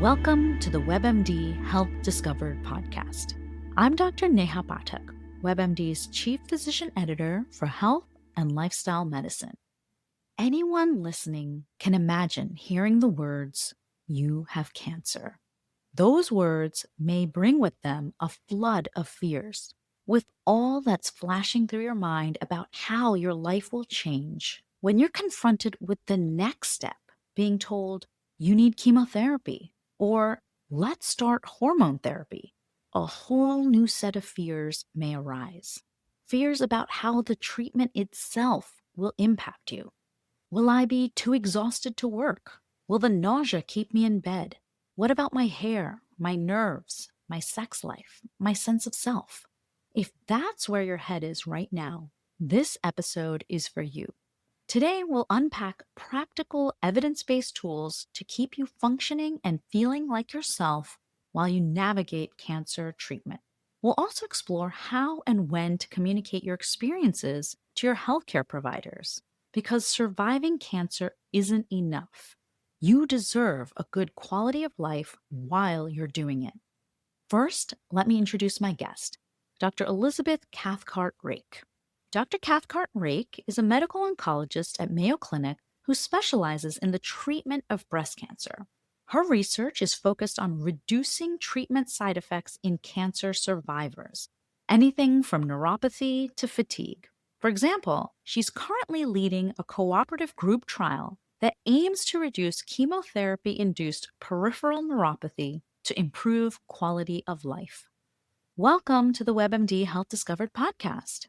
Welcome to the WebMD Health Discovered podcast. I'm Dr. Neha Pathak, WebMD's Chief Physician Editor for Health and Lifestyle Medicine. Anyone listening can imagine hearing the words, "You have cancer." Those words may bring with them a flood of fears, with all that's flashing through your mind about how your life will change when you're confronted with the next step, being told, "You need chemotherapy," or "Let's start hormone therapy." A whole new set of fears may arise. Fears about how the treatment itself will impact you. Will I be too exhausted to work? Will the nausea keep me in bed? What about my hair, my nerves, my sex life, my sense of self? If that's where your head is right now, this episode is for you. Today, we'll unpack practical evidence-based tools to keep you functioning and feeling like yourself while you navigate cancer treatment. We'll also explore how and when to communicate your experiences to your healthcare providers, because surviving cancer isn't enough. You deserve a good quality of life while you're doing it. First, let me introduce my guest, Dr. Elizabeth Cathcart-Rake. Dr. Cathcart-Rake is a medical oncologist at Mayo Clinic who specializes in the treatment of breast cancer. Her research is focused on reducing treatment side effects in cancer survivors, anything from neuropathy to fatigue. For example, she's currently leading a cooperative group trial that aims to reduce chemotherapy-induced peripheral neuropathy to improve quality of life. Welcome to the WebMD Health Discovered podcast.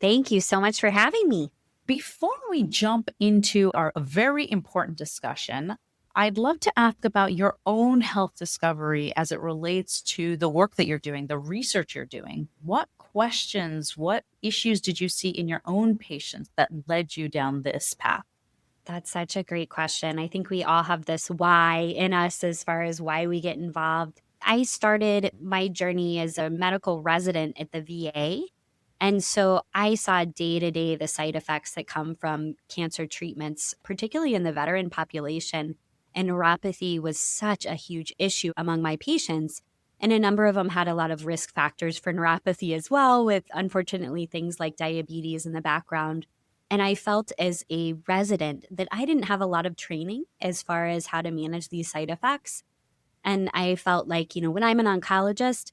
Thank you so much for having me. Before we jump into our very important discussion, I'd love to ask about your own health discovery as it relates to the work that you're doing, the research you're doing. What questions, what issues did you see in your own patients that led you down this path? That's such a great question. I think we all have this why in us as far as why we get involved. I started my journey as a medical resident at the VA. And so I saw day to day the side effects that come from cancer treatments, particularly in the veteran population. And neuropathy was such a huge issue among my patients. And a number of them had a lot of risk factors for neuropathy as well, with unfortunately things like diabetes in the background. And I felt as a resident that I didn't have a lot of training as far as how to manage these side effects. And I felt like, when I'm an oncologist,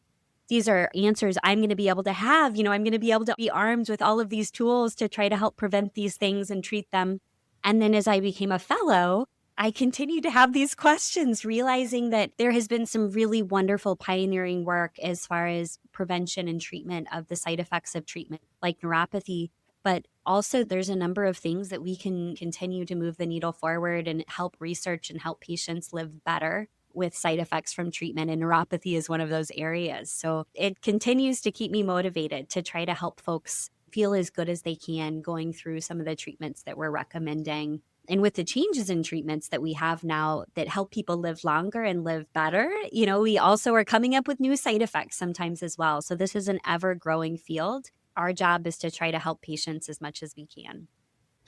these are answers I'm going to be able to have. I'm going to be able to be armed with all of these tools to try to help prevent these things and treat them. And then as I became a fellow, I continued to have these questions, realizing that there has been some really wonderful pioneering work as far as prevention and treatment of the side effects of treatment like neuropathy. But also there's a number of things that we can continue to move the needle forward and help research and help patients live better with side effects from treatment, and neuropathy is one of those areas. So it continues to keep me motivated to try to help folks feel as good as they can going through some of the treatments that we're recommending. And with the changes in treatments that we have now that help people live longer and live better, we also are coming up with new side effects sometimes as well. So this is an ever-growing field. Our job is to try to help patients as much as we can.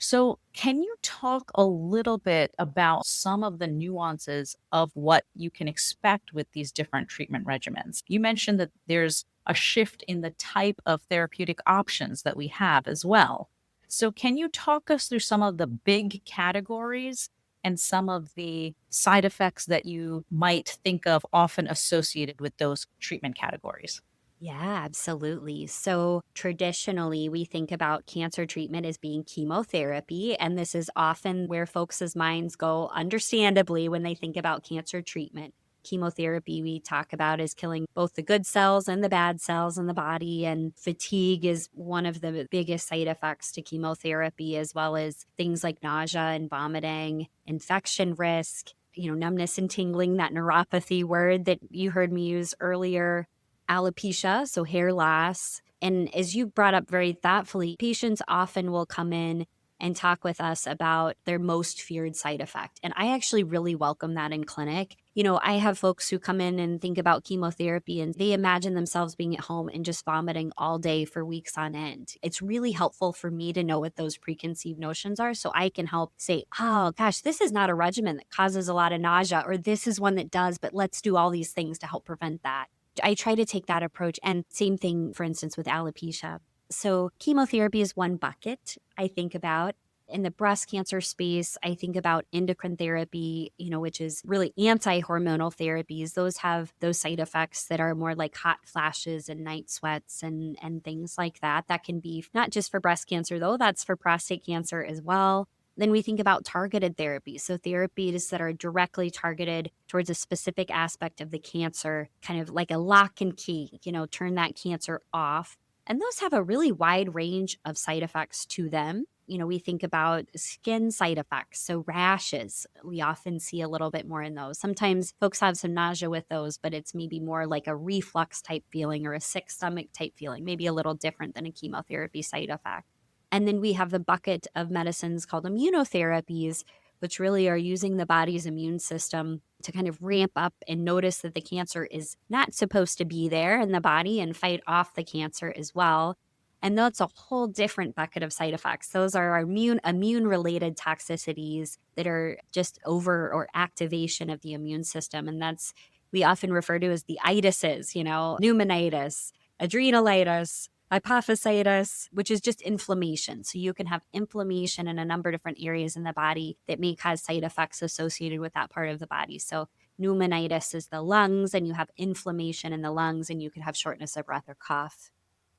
So, can you talk a little bit about some of the nuances of what you can expect with these different treatment regimens? You mentioned that there's a shift in the type of therapeutic options that we have as well. So, can you talk us through some of the big categories and some of the side effects that you might think of often associated with those treatment categories? Yeah, absolutely. So traditionally, we think about cancer treatment as being chemotherapy. And this is often where folks' minds go, understandably, when they think about cancer treatment. Chemotherapy, we talk about, is killing both the good cells and the bad cells in the body. And fatigue is one of the biggest side effects to chemotherapy, as well as things like nausea and vomiting, infection risk, numbness and tingling, that neuropathy word that you heard me use earlier, alopecia, so hair loss. And as you brought up very thoughtfully, patients often will come in and talk with us about their most feared side effect. And I actually really welcome that in clinic. I have folks who come in and think about chemotherapy and they imagine themselves being at home and just vomiting all day for weeks on end. It's really helpful for me to know what those preconceived notions are so I can help say, oh gosh, this is not a regimen that causes a lot of nausea, or this is one that does, but let's do all these things to help prevent that. I try to take that approach. And same thing, for instance, with alopecia. So chemotherapy is one bucket I think about. In the breast cancer space, I think about endocrine therapy, which is really anti-hormonal therapies. Those have those side effects that are more like hot flashes and night sweats and things like that. That can be not just for breast cancer, though, that's for prostate cancer as well. Then we think about targeted therapies. So therapies that are directly targeted towards a specific aspect of the cancer, kind of like a lock and key, turn that cancer off. And those have a really wide range of side effects to them. We think about skin side effects. So rashes, we often see a little bit more in those. Sometimes folks have some nausea with those, but it's maybe more like a reflux type feeling or a sick stomach type feeling, maybe a little different than a chemotherapy side effect. And then we have the bucket of medicines called immunotherapies, which really are using the body's immune system to kind of ramp up and notice that the cancer is not supposed to be there in the body and fight off the cancer as well. And that's a whole different bucket of side effects. Those are our immune related toxicities that are just over or activation of the immune system. And that's we often refer to as the itises, pneumonitis, adrenalitis, hypophysitis, which is just inflammation. So you can have inflammation in a number of different areas in the body that may cause side effects associated with that part of the body. So pneumonitis is the lungs, and you have inflammation in the lungs, and you can have shortness of breath or cough.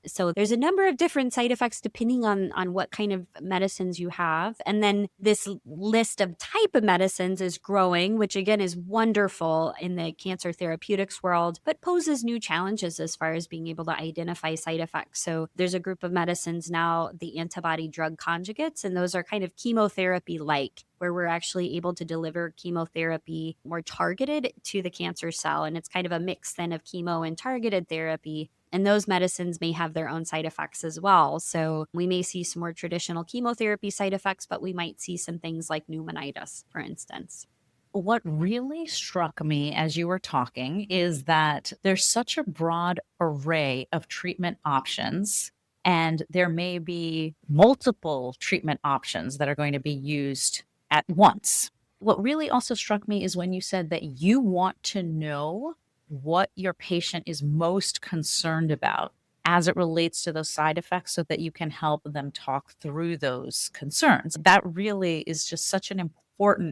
So there's a number of different side effects depending on what kind of medicines you have. And then this list of type of medicines is growing, which again is wonderful in the cancer therapeutics world, but poses new challenges as far as being able to identify side effects. So there's a group of medicines now, the antibody drug conjugates, and those are kind of chemotherapy-like, where we're actually able to deliver chemotherapy more targeted to the cancer cell. And it's kind of a mix then of chemo and targeted therapy. And those medicines may have their own side effects as well. So we may see some more traditional chemotherapy side effects, but we might see some things like pneumonitis, for instance. What really struck me as you were talking is that there's such a broad array of treatment options, and there may be multiple treatment options that are going to be used at once. What really also struck me is when you said that you want to know what your patient is most concerned about as it relates to those side effects so that you can help them talk through those concerns. That really is just such an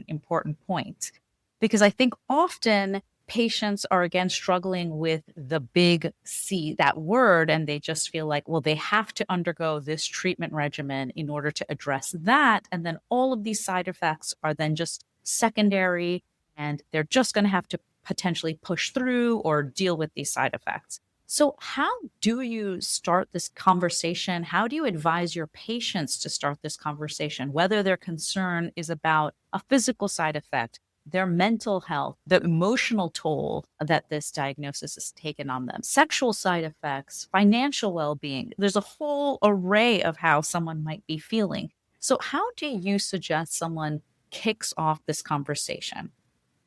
important point, because I think often patients are again struggling with the big C, that word, and they just feel like, well, they have to undergo this treatment regimen in order to address that. And then all of these side effects are then just secondary, and they're just going to have to potentially push through or deal with these side effects. So, how do you start this conversation? How do you advise your patients to start this conversation, whether their concern is about a physical side effect, their mental health, the emotional toll that this diagnosis has taken on them, sexual side effects, financial well being? There's a whole array of how someone might be feeling. So, how do you suggest someone kicks off this conversation?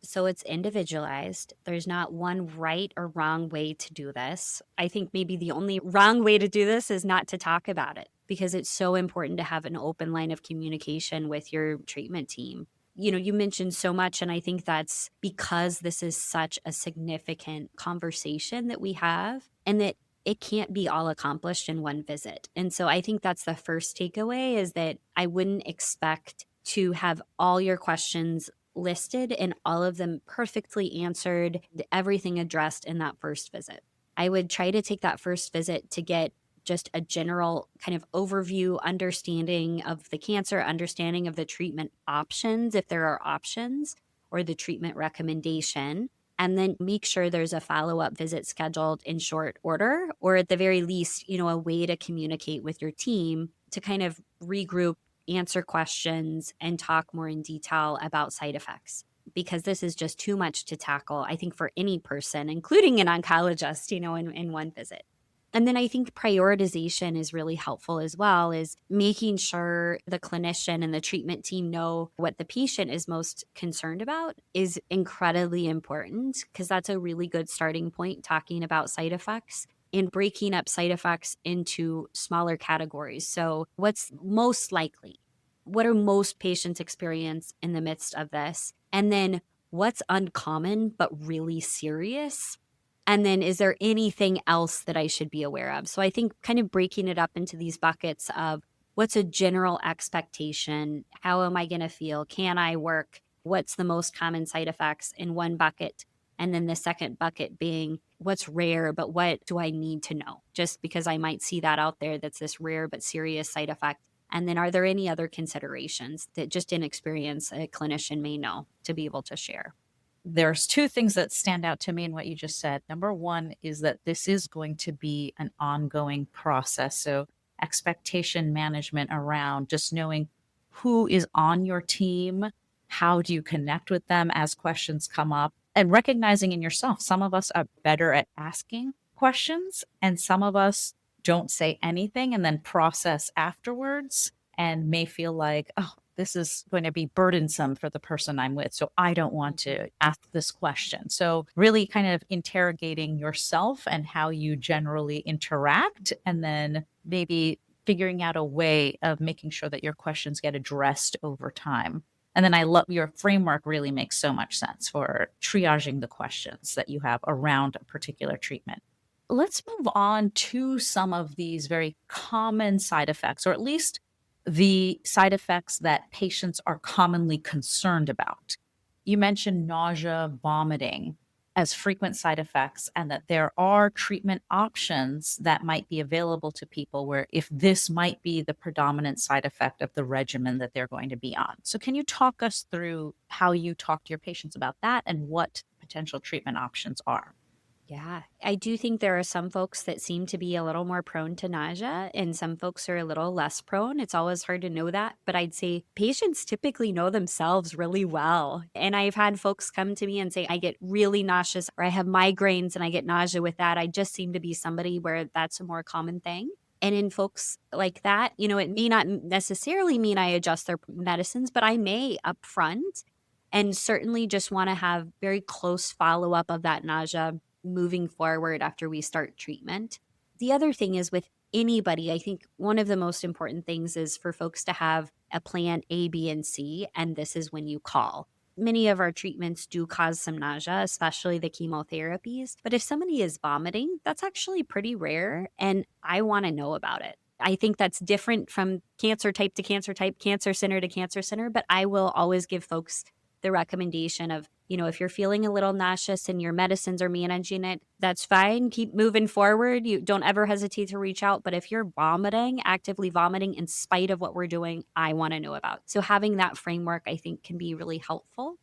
So it's individualized. There's not one right or wrong way to do this. I think maybe the only wrong way to do this is not to talk about it, because it's so important to have an open line of communication with your treatment team. You mentioned so much, and I think that's because this is such a significant conversation that we have, and that it can't be all accomplished in one visit. And so I think that's the first takeaway, is that I wouldn't expect to have all your questions listed and all of them perfectly answered, everything addressed in that first visit. I would try to take that first visit to get just a general kind of overview, understanding of the cancer, understanding of the treatment options, if there are options, or the treatment recommendation. And then make sure there's a follow-up visit scheduled in short order, or at the very least, a way to communicate with your team to kind of regroup, answer questions, and talk more in detail about side effects, because this is just too much to tackle, I think, for any person, including an oncologist, in one visit. And then I think prioritization is really helpful as well, is making sure the clinician and the treatment team know what the patient is most concerned about is incredibly important, because that's a really good starting point talking about side effects and breaking up side effects into smaller categories. So, what's most likely? What are most patients experience in the midst of this? And then what's uncommon but really serious? And then is there anything else that I should be aware of? So I think kind of breaking it up into these buckets of what's a general expectation? How am I going to feel? Can I work? What's the most common side effects in one bucket? And then the second bucket being what's rare, but what do I need to know? Just because I might see that out there that's this rare but serious side effect. And then are there any other considerations that just in experience a clinician may know to be able to share? There's two things that stand out to me in what you just said. Number one is that this is going to be an ongoing process. So, expectation management around just knowing who is on your team, how do you connect with them as questions come up, and recognizing in yourself, some of us are better at asking questions, and some of us don't say anything and then process afterwards and may feel like, oh, this is going to be burdensome for the person I'm with. So I don't want Mhm. to ask this question. So, really kind of interrogating yourself and how you generally interact, and then maybe figuring out a way of making sure that your questions get addressed over time. And then I love your framework, really makes so much sense for triaging the questions that you have around a particular treatment. Let's move on to some of these very common side effects, or at least the side effects that patients are commonly concerned about. You mentioned nausea, vomiting as frequent side effects, and that there are treatment options that might be available to people where if this might be the predominant side effect of the regimen that they're going to be on. So, can you talk us through how you talk to your patients about that and what potential treatment options are? Yeah, I do think there are some folks that seem to be a little more prone to nausea, and some folks are a little less prone. It's always hard to know that, but I'd say patients typically know themselves really well. And I've had folks come to me and say, I get really nauseous, or I have migraines and I get nausea with that. I just seem to be somebody where that's a more common thing. And in folks like that, it may not necessarily mean I adjust their medicines, but I may upfront, and certainly just want to have very close follow up of that nausea moving forward after we start treatment. The other thing is with anybody, I think one of the most important things is for folks to have a plan A, B, and C, and this is when you call. Many of our treatments do cause some nausea, especially the chemotherapies. But if somebody is vomiting, that's actually pretty rare, and I want to know about it. I think that's different from cancer type to cancer type, cancer center to cancer center, but I will always give folks the recommendation of, if you're feeling a little nauseous and your medicines are managing it, that's fine. Keep moving forward. You don't ever hesitate to reach out. But if you're vomiting, actively vomiting in spite of what we're doing, I want to know about. So having that framework, I think, can be really helpful.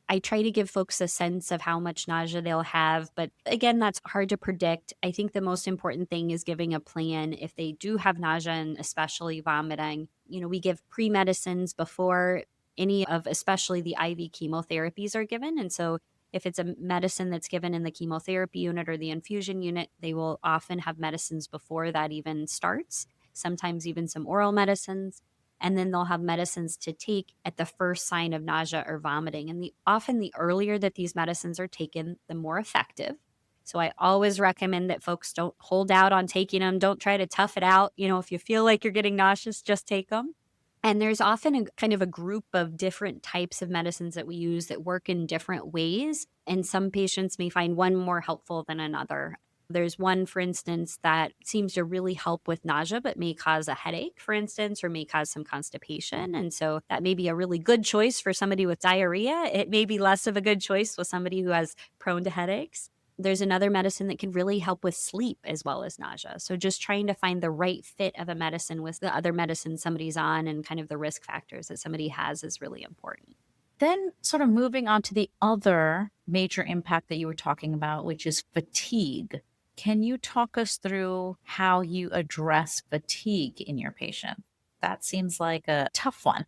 I try to give folks a sense of how much nausea they'll have, but again, that's hard to predict. I think the most important thing is giving a plan if they do have nausea and especially vomiting. We give pre medicines before any of especially the IV chemotherapies are given. And so if it's a medicine that's given in the chemotherapy unit or the infusion unit, they will often have medicines before that even starts, sometimes even some oral medicines. And then they'll have medicines to take at the first sign of nausea or vomiting. And often the earlier that these medicines are taken, the more effective. So I always recommend that folks don't hold out on taking them. Don't try to tough it out. If you feel like you're getting nauseous, just take them. And there's often a kind of a group of different types of medicines that we use that work in different ways. And some patients may find one more helpful than another. There's one, for instance, that seems to really help with nausea, but may cause a headache, for instance, or may cause some constipation. And so that may be a really good choice for somebody with diarrhea. It may be less of a good choice with somebody who has prone to headaches. There's another medicine that can really help with sleep as well as nausea. So just trying to find the right fit of a medicine with the other medicine somebody's on and kind of the risk factors that somebody has is really important. Then, sort of moving on to the other major impact that you were talking about, which is fatigue. Can you talk us through how you address fatigue in your patient? That seems like a tough one.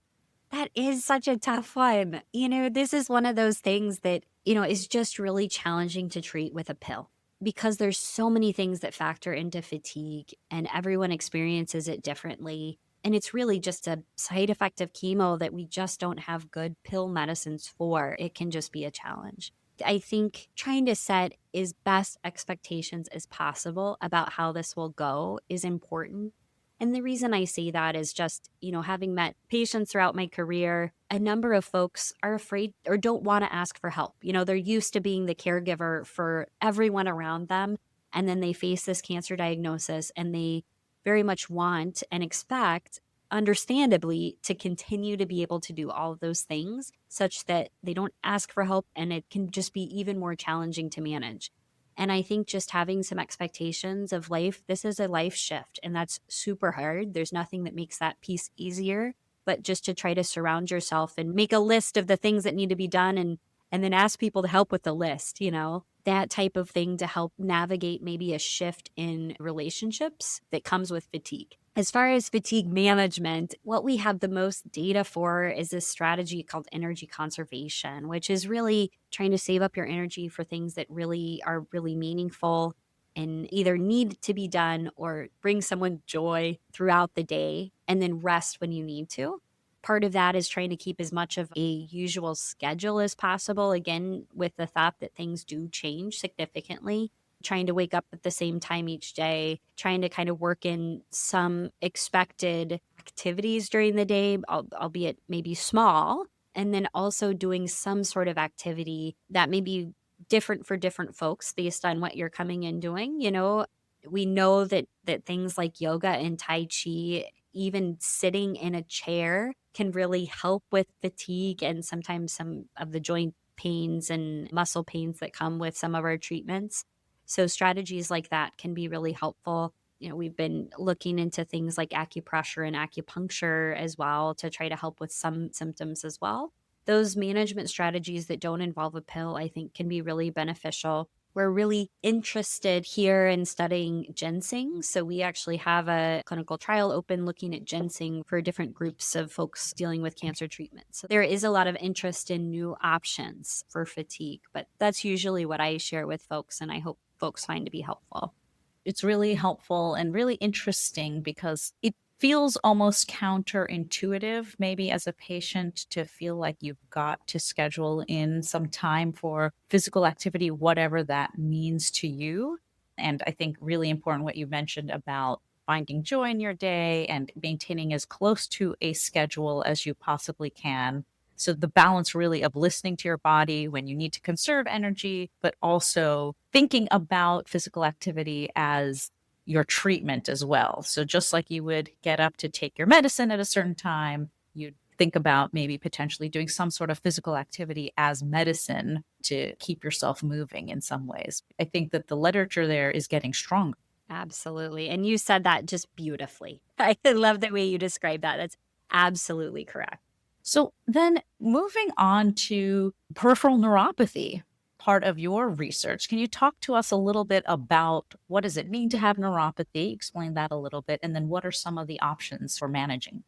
That is such a tough one. This is one of those things that, is just really challenging to treat with a pill. because there's so many things that factor into fatigue and everyone experiences it differently. And it's really just a side effect of chemo that we just don't have good pill medicines for. It can just be a challenge. I think trying to set as best expectations as possible about how this will go is important. And the reason I say that is just, having met patients throughout my career, a number of folks are afraid or don't want to ask for help. They're used to being the caregiver for everyone around them. And then they face this cancer diagnosis and they very much want and expect, understandably, to continue to be able to do all of those things such that they don't ask for help and it can just be even more challenging to manage. And I think just having some expectations of life, this is a life shift, and that's super hard. There's nothing that makes that piece easier, but just to try to surround yourself and make a list of the things that need to be done and then ask people to help with the list, that type of thing to help navigate maybe a shift in relationships that comes with fatigue. As far as fatigue management, what we have the most data for is this strategy called energy conservation, which is really trying to save up your energy for things that really are really meaningful and either need to be done or bring someone joy throughout the day, and then rest when you need to. Part of that is trying to keep as much of a usual schedule as possible, again, with the thought that things do change significantly. Trying to wake up at the same time each day, trying to kind of work in some expected activities during the day, albeit maybe small, and then also doing some sort of activity that may be different for different folks based on what you're coming in doing. We know that things like yoga and tai chi, even sitting in a chair, can really help with fatigue and sometimes some of the joint pains and muscle pains that come with some of our treatments. So strategies like that can be really helpful. We've been looking into things like acupressure and acupuncture as well to try to help with some symptoms as well. Those management strategies that don't involve a pill, I think, can be really beneficial. We're really interested here in studying ginseng. So we actually have a clinical trial open looking at ginseng for different groups of folks dealing with cancer treatment. So there is a lot of interest in new options for fatigue, but that's usually what I share with folks, and I hope folks find to be helpful. It's really helpful and really interesting because it feels almost counterintuitive, maybe as a patient, to feel like you've got to schedule in some time for physical activity, whatever that means to you. And I think really important what you mentioned about finding joy in your day and maintaining as close to a schedule as you possibly can. So the balance really of listening to your body when you need to conserve energy, but also thinking about physical activity as your treatment as well. So just like you would get up to take your medicine at a certain time, you'd think about maybe potentially doing some sort of physical activity as medicine to keep yourself moving in some ways. I think that the literature there is getting stronger. Absolutely. And you said that just beautifully. I love the way you described that. That's absolutely correct. So then moving on to peripheral neuropathy, part of your research, can you talk to us a little bit about what does it mean to have neuropathy? Explain that a little bit. And then what are some of the options for managing?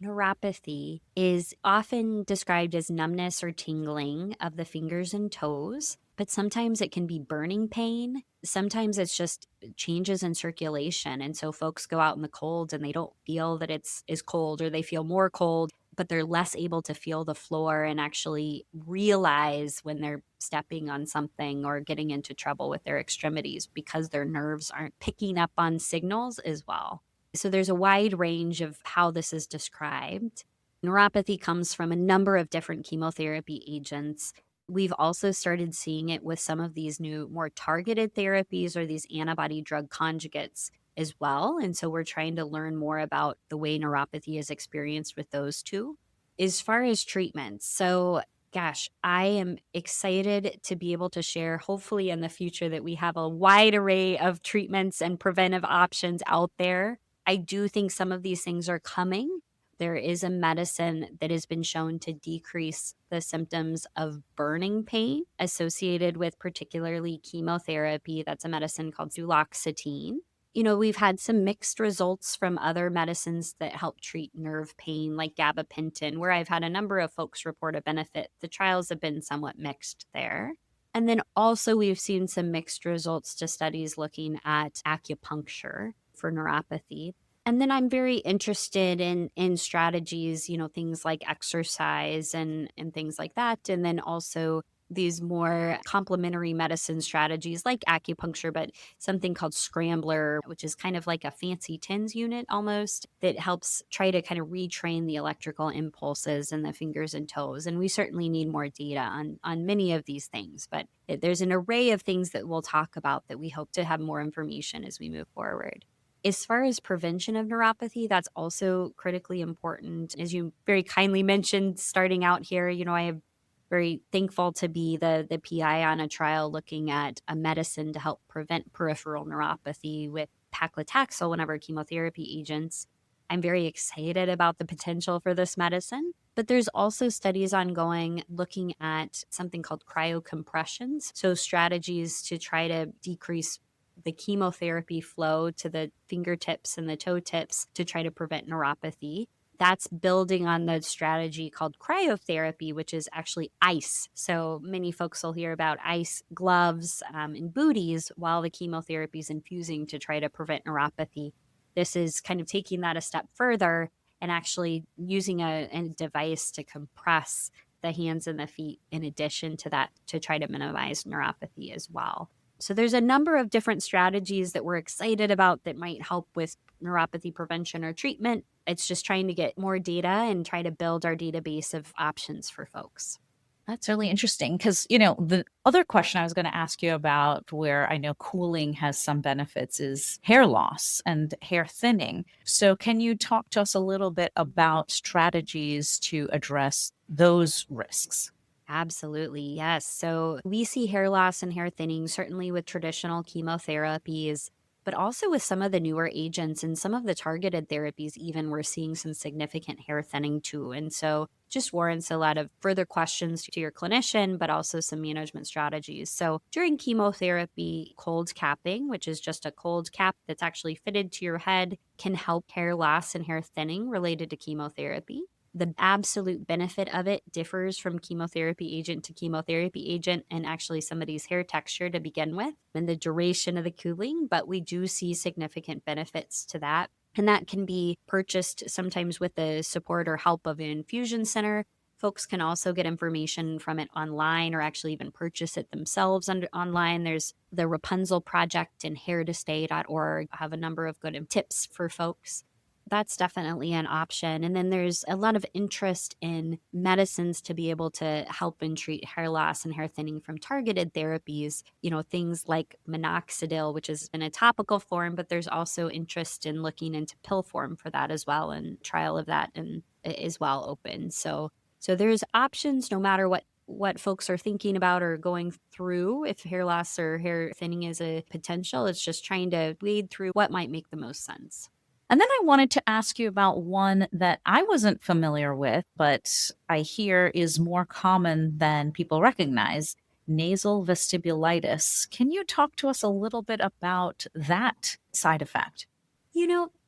Neuropathy is often described as numbness or tingling of the fingers and toes, but sometimes it can be burning pain. Sometimes it's just changes in circulation. And so folks go out in the cold and they don't feel that it's as cold, or they feel more cold, but they're less able to feel the floor and actually realize when they're stepping on something or getting into trouble with their extremities because their nerves aren't picking up on signals as well. So there's a wide range of how this is described. Neuropathy comes from a number of different chemotherapy agents. We've also started seeing it with some of these new, more targeted therapies or these antibody drug conjugates as well. And so we're trying to learn more about the way neuropathy is experienced with those two. As far as treatments, so gosh, I am excited to be able to share, hopefully in the future, that we have a wide array of treatments and preventive options out there. I do think some of these things are coming. There is a medicine that has been shown to decrease the symptoms of burning pain associated with particularly chemotherapy. That's a medicine called duloxetine. We've had some mixed results from other medicines that help treat nerve pain, like gabapentin, where I've had a number of folks report a benefit. The trials have been somewhat mixed there. And then also, we've seen some mixed results to studies looking at acupuncture for neuropathy. And then I'm very interested in strategies, things like exercise and things like that. And then also these more complementary medicine strategies like acupuncture, but something called Scrambler, which is kind of like a fancy TENS unit almost that helps try to kind of retrain the electrical impulses in the fingers and toes. And we certainly need more data on many of these things, but there's an array of things that we'll talk about that we hope to have more information as we move forward. As far as prevention of neuropathy, that's also critically important. As you very kindly mentioned, starting out here, I am very thankful to be the PI on a trial looking at a medicine to help prevent peripheral neuropathy with paclitaxel, one of our chemotherapy agents. I'm very excited about the potential for this medicine. But there's also studies ongoing looking at something called cryocompressions. So, strategies to try to decrease the chemotherapy flow to the fingertips and the toe tips to try to prevent neuropathy. That's building on the strategy called cryotherapy, which is actually ice. So many folks will hear about ice gloves and booties while the chemotherapy is infusing to try to prevent neuropathy. This is kind of taking that a step further and actually using a device to compress the hands and the feet in addition to that to try to minimize neuropathy as well. So there's a number of different strategies that we're excited about that might help with neuropathy prevention or treatment. It's just trying to get more data and try to build our database of options for folks. That's really interesting because, the other question I was going to ask you about, where I know cooling has some benefits, is hair loss and hair thinning. So, can you talk to us a little bit about strategies to address those risks? Absolutely. Yes. So we see hair loss and hair thinning, certainly with traditional chemotherapies, but also with some of the newer agents and some of the targeted therapies, even we're seeing some significant hair thinning too. And so just warrants a lot of further questions to your clinician, but also some management strategies. So during chemotherapy, cold capping, which is just a cold cap that's actually fitted to your head, can help hair loss and hair thinning related to chemotherapy. The absolute benefit of it differs from chemotherapy agent to chemotherapy agent and actually somebody's hair texture to begin with and the duration of the cooling, but we do see significant benefits to that. And that can be purchased sometimes with the support or help of an infusion center. Folks can also get information from it online or actually even purchase it themselves online. There's the Rapunzel Project and hairtostay.org have a number of good tips for folks. That's definitely an option. And then there's a lot of interest in medicines to be able to help and treat hair loss and hair thinning from targeted therapies, things like minoxidil, which is in a topical form, but there's also interest in looking into pill form for that as well, and trial of that and is well open. So there's options no matter what folks are thinking about or going through. If hair loss or hair thinning is a potential, it's just trying to wade through what might make the most sense. And then I wanted to ask you about one that I wasn't familiar with, but I hear is more common than people recognize: nasal vestibulitis. Can you talk to us a little bit about that side effect?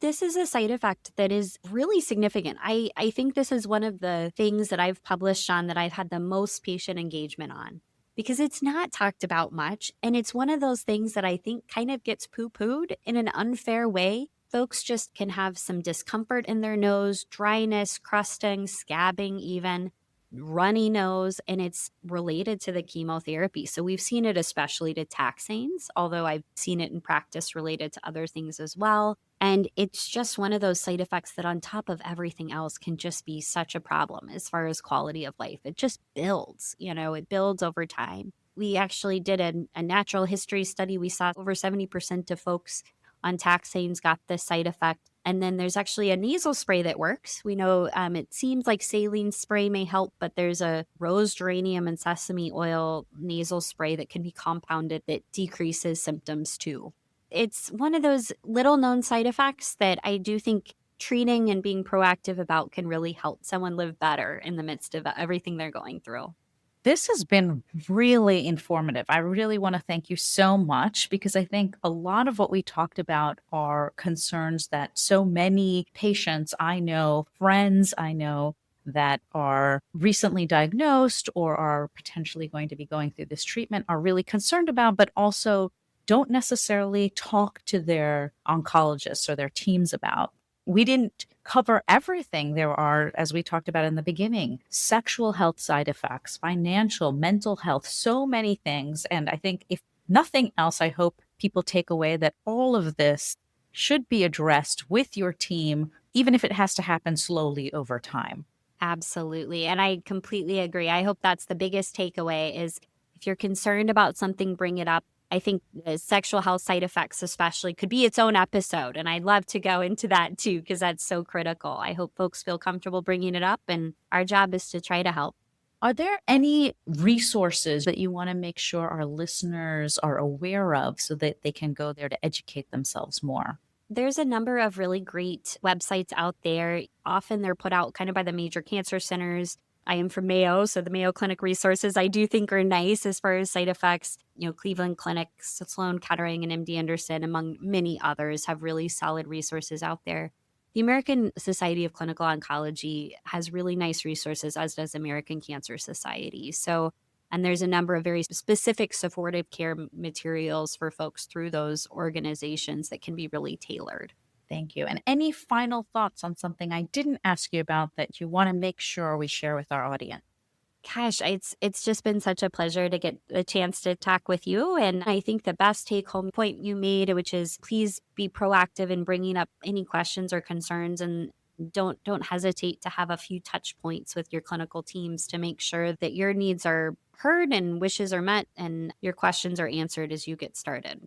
This is a side effect that is really significant. I think this is one of the things that I've published on that I've had the most patient engagement on because it's not talked about much. And it's one of those things that I think kind of gets poo pooed in an unfair way. Folks just can have some discomfort in their nose, dryness, crusting, scabbing, even runny nose, and it's related to the chemotherapy. So we've seen it especially to taxanes, although I've seen it in practice related to other things as well. And it's just one of those side effects that, on top of everything else, can just be such a problem as far as quality of life. It just builds, it builds over time. We actually did a natural history study. We saw over 70% of folks on taxanes got this side effect. And then there's actually a nasal spray that works. We know it seems like saline spray may help, but there's a rose geranium and sesame oil nasal spray that can be compounded that decreases symptoms too. It's one of those little known side effects that I do think treating and being proactive about can really help someone live better in the midst of everything they're going through. This has been really informative. I really want to thank you so much, because I think a lot of what we talked about are concerns that so many patients I know, friends I know, that are recently diagnosed or are potentially going to be going through this treatment are really concerned about, but also don't necessarily talk to their oncologists or their teams about. We didn't cover everything. There are, as we talked about in the beginning, sexual health side effects, financial, mental health, so many things. And I think if nothing else, I hope people take away that all of this should be addressed with your team, even if it has to happen slowly over time. Absolutely. And I completely agree. I hope that's the biggest takeaway is if you're concerned about something, bring it up. I think the sexual health side effects, especially, could be its own episode. And I'd love to go into that too, because that's so critical. I hope folks feel comfortable bringing it up. And our job is to try to help. Are there any resources that you want to make sure our listeners are aware of so that they can go there to educate themselves more? There's a number of really great websites out there. Often they're put out kind of by the major cancer centers. I am from Mayo, so the Mayo Clinic resources I do think are nice as far as side effects. Cleveland Clinic, Sloan Kettering, and MD Anderson, among many others, have really solid resources out there. The American Society of Clinical Oncology has really nice resources, as does American Cancer Society. And there's a number of very specific supportive care materials for folks through those organizations that can be really tailored. Thank you. And any final thoughts on something I didn't ask you about that you want to make sure we share with our audience? Gosh, it's just been such a pleasure to get a chance to talk with you. And I think the best take home point you made, which is please be proactive in bringing up any questions or concerns, and don't hesitate to have a few touch points with your clinical teams to make sure that your needs are heard and wishes are met and your questions are answered as you get started.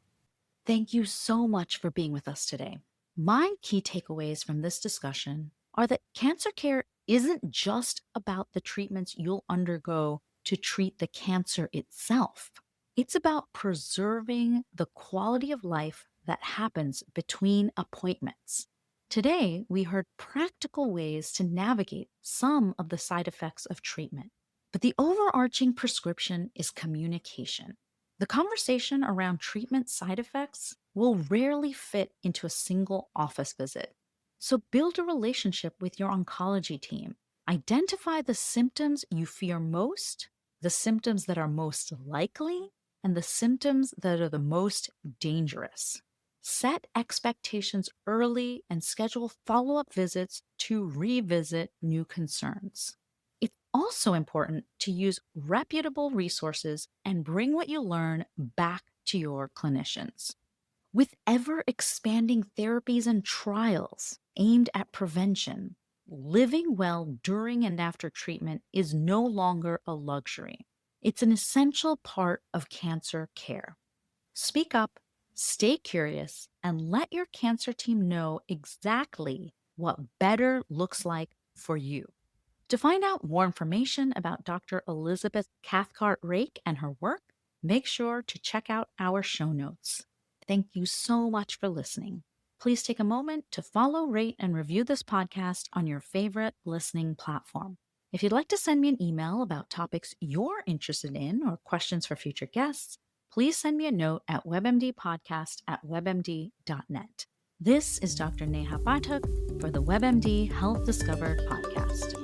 Thank you so much for being with us today. My key takeaways from this discussion are that cancer care isn't just about the treatments you'll undergo to treat the cancer itself. It's about preserving the quality of life that happens between appointments. Today, we heard practical ways to navigate some of the side effects of treatment, but the overarching prescription is communication. The conversation around treatment side effects will rarely fit into a single office visit. So build a relationship with your oncology team. Identify the symptoms you fear most, the symptoms that are most likely, and the symptoms that are the most dangerous. Set expectations early and schedule follow up visits to revisit new concerns. It's also important to use reputable resources and bring what you learn back to your clinicians. With ever expanding therapies and trials aimed at prevention, living well during and after treatment is no longer a luxury. It's an essential part of cancer care. Speak up, stay curious, and let your cancer team know exactly what better looks like for you. To find out more information about Dr. Elizabeth Cathcart-Rake and her work, make sure to check out our show notes. Thank you so much for listening. Please take a moment to follow, rate, and review this podcast on your favorite listening platform. If you'd like to send me an email about topics you're interested in or questions for future guests, please send me a note at webmdpodcast@webmd.net. This is Dr. Neha Pathak for the WebMD Health Discovered podcast.